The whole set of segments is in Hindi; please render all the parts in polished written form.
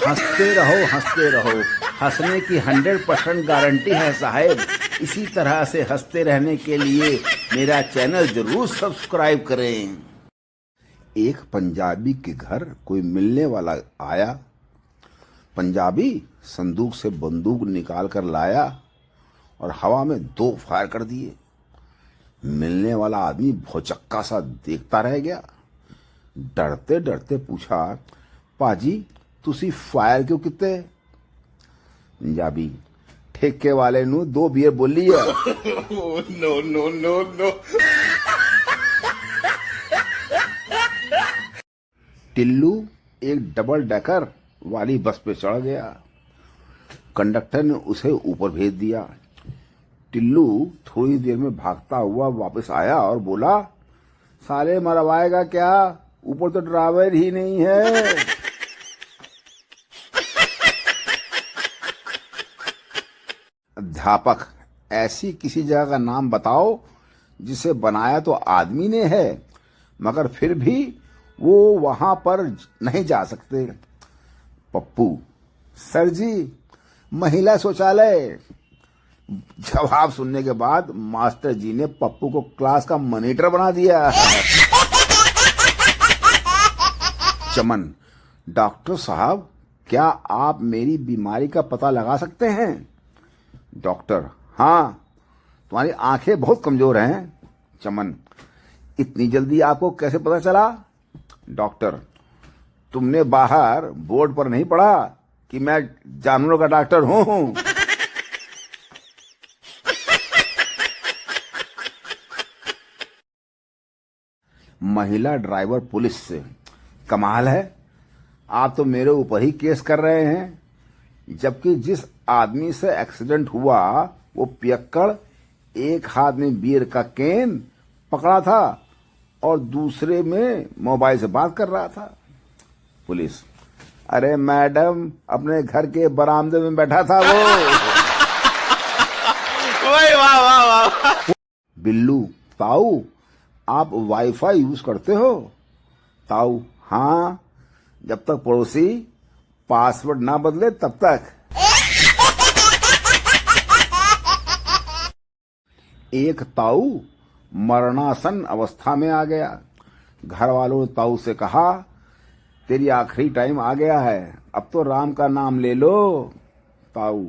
हंसते रहो। हंसने की 100% गारंटी है साहब। इसी तरह से हंसते रहने के लिए मेरा चैनल जरूर सब्सक्राइब करें। एक पंजाबी के घर कोई मिलने वाला आया। पंजाबी संदूक से बंदूक निकाल कर लाया और हवा में 2 फायर कर दिए। मिलने वाला आदमी भौचक्का सा देखता रह गया। डरते डरते पूछा, पाजी तुसी फायर क्यों किते? पंजाबी, ठेके वाले नू 2 बियर बोली है। No no no no. Tillu एक डबल डेकर वाली बस पे चढ़ गया। कंडक्टर ने उसे ऊपर भेज दिया। टिल्लू थोड़ी देर में भागता हुआ वापस आया और बोला, साले मरवाएगा क्या? ऊपर तो ड्राइवर ही नहीं है। अध्यापक, ऐसी किसी जगह का नाम बताओ जिसे बनाया तो आदमी ने है मगर फिर भी वो वहां पर नहीं जा सकते। पप्पू, सर जी महिला शौचालय। जवाब सुनने के बाद मास्टर जी ने पप्पू को क्लास का मॉनिटर बना दिया। चमन, डॉक्टर साहब क्या आप मेरी बीमारी का पता लगा सकते हैं? डॉक्टर, हाँ, तुम्हारी आंखें बहुत कमजोर हैं। चमन, इतनी जल्दी आपको कैसे पता चला? डॉक्टर, तुमने बाहर बोर्ड पर नहीं पढ़ा कि मैं जानवरों का डॉक्टर हूं? महिला ड्राइवर पुलिस से, कमाल है, आप तो मेरे ऊपर ही केस कर रहे हैं। जबकि जिस आदमी से एक्सीडेंट हुआ वो पियक्कड़ एक हाथ में बियर का कैन पकड़ा था और दूसरे में मोबाइल से बात कर रहा था। पुलिस, अरे मैडम अपने घर के बरामदे में बैठा था वो। वाह वाह वाह। बिल्लू, ताऊ आप वाईफाई यूज करते हो? ताऊ, हाँ, जब तक पड़ोसी पासवर्ड ना बदले तब तक। एक ताऊ मरणासन अवस्था में आ गया। घर वालों ने ताऊ से कहा, तेरी आखिरी टाइम आ गया है, अब तो राम का नाम ले लो। ताऊ,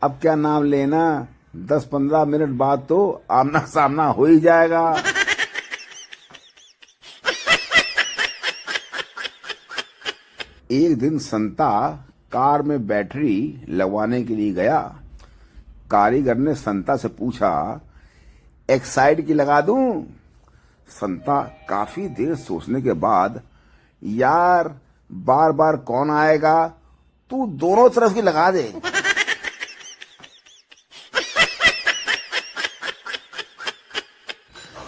अब क्या नाम लेना, 10-15 मिनट बाद तो आमना सामना हो ही जाएगा। एक दिन संता कार में बैटरी लगवाने के लिए गया। कारीगर ने संता से पूछा, एक साइड की लगा दूं? संता काफी देर सोचने के बाद, यार बार बार कौन आएगा, तू दोनों तरफ की लगा दे।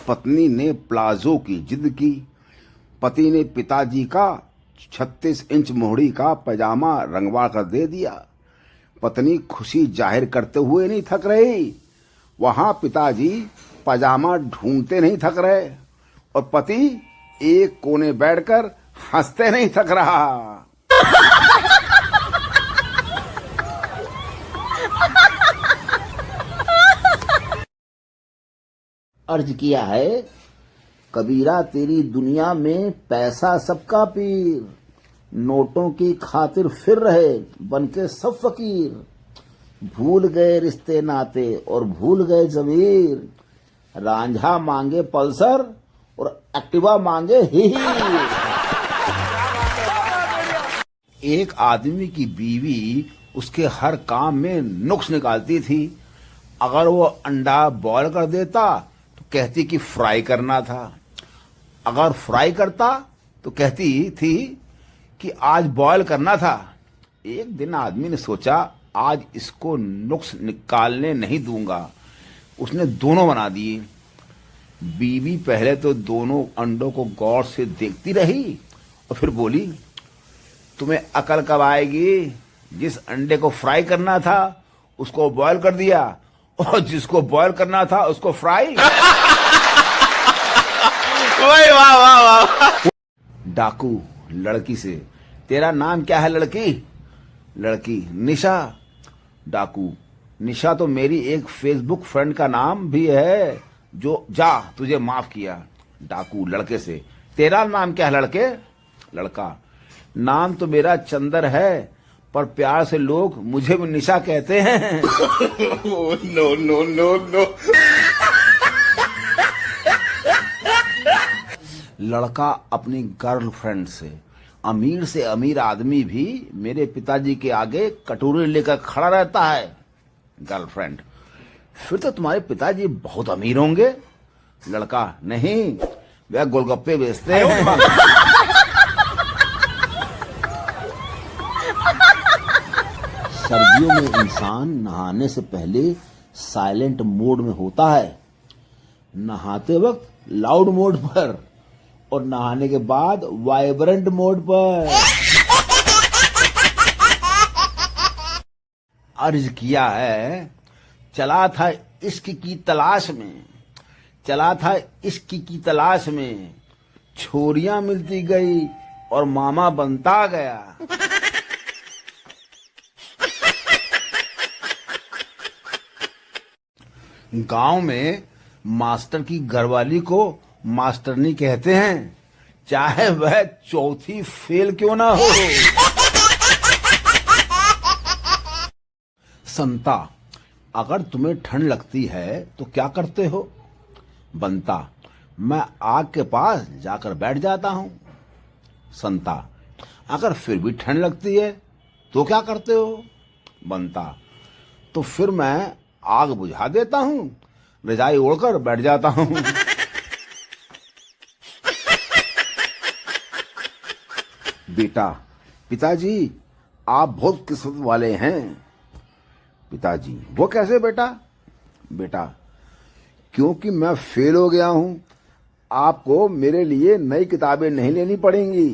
पत्नी ने प्लाजो की जिद की। पति ने पिताजी का 36 इंच मोहड़ी का पैजामा रंगवा कर दे दिया। पत्नी खुशी जाहिर करते हुए नहीं थक रही, वहां पिताजी पैजामा ढूंढते नहीं थक रहे और पति एक कोने बैठकर हंसते नहीं थक रहा। अर्ज किया है, कबीरा तेरी दुनिया में पैसा सबका पीर, नोटों की खातिर फिर रहे बनके सब फकीर। भूल गए रिश्ते नाते और भूल गए जमीर, रांझा मांगे पल्सर और एक्टिवा मांगे ही। एक आदमी की बीवी उसके हर काम में नुक्स निकालती थी। अगर वो अंडा बॉयल कर देता तो कहती कि फ्राई करना था, अगर फ्राई करता तो कहती थी कि आज बॉयल करना था। एक दिन आदमी ने सोचा, आज इसको नुक्स निकालने नहीं दूंगा। उसने दोनों बना दिए। बीवी पहले तो दोनों अंडों को गौर से देखती रही और फिर बोली, तुम्हें अकल कब आएगी? जिस अंडे को फ्राई करना था उसको बॉयल कर दिया और जिसको बॉयल करना था उसको फ्राई। वाह वाह वाह। डाकू लड़की से, तेरा नाम क्या है लड़की? लड़की, निशा। डाकू, निशा तो मेरी एक फेसबुक फ्रेंड का नाम भी है, जो जा तुझे माफ किया। डाकू लड़के से, तेरा नाम क्या है लड़के? लड़का, नाम तो मेरा चंदर है, पर प्यार से लोग मुझे भी निशा कहते हैं। No no no no. लड़का अपनी गर्लफ्रेंड से अमीर आदमी भी मेरे पिताजी के आगे कटोरी लेकर खड़ा रहता है। गर्लफ्रेंड, फिर तो तुम्हारे पिताजी बहुत अमीर होंगे। लड़का, नहीं, वह गोलगप्पे बेचते हैं। सर्दियों में इंसान नहाने से पहले साइलेंट मोड में होता है, नहाते वक्त लाउड मोड पर और नहाने के बाद वाइब्रेंट मोड पर। अर्ज किया है, चला था इश्क की तलाश में, चला था इश्क की तलाश में, छोरियां मिलती गई और मामा बनता गया। गांव में मास्टर की घरवाली को मास्टरनी कहते हैं, चाहे वह चौथी फेल क्यों ना हो। संता, अगर तुम्हें ठंड लगती है तो क्या करते हो? बनता, मैं आग के पास जाकर बैठ जाता हूं। संता, अगर फिर भी ठंड लगती है तो क्या करते हो? बनता, तो फिर मैं आग बुझा देता हूं, रजाई ओढ़कर बैठ जाता हूं। बेटा, पिताजी आप बहुत किस्मत वाले हैं। पिताजी, वो कैसे बेटा? बेटा, क्योंकि मैं फेल हो गया हूं, आपको मेरे लिए नई किताबें नहीं लेनी पड़ेंगी।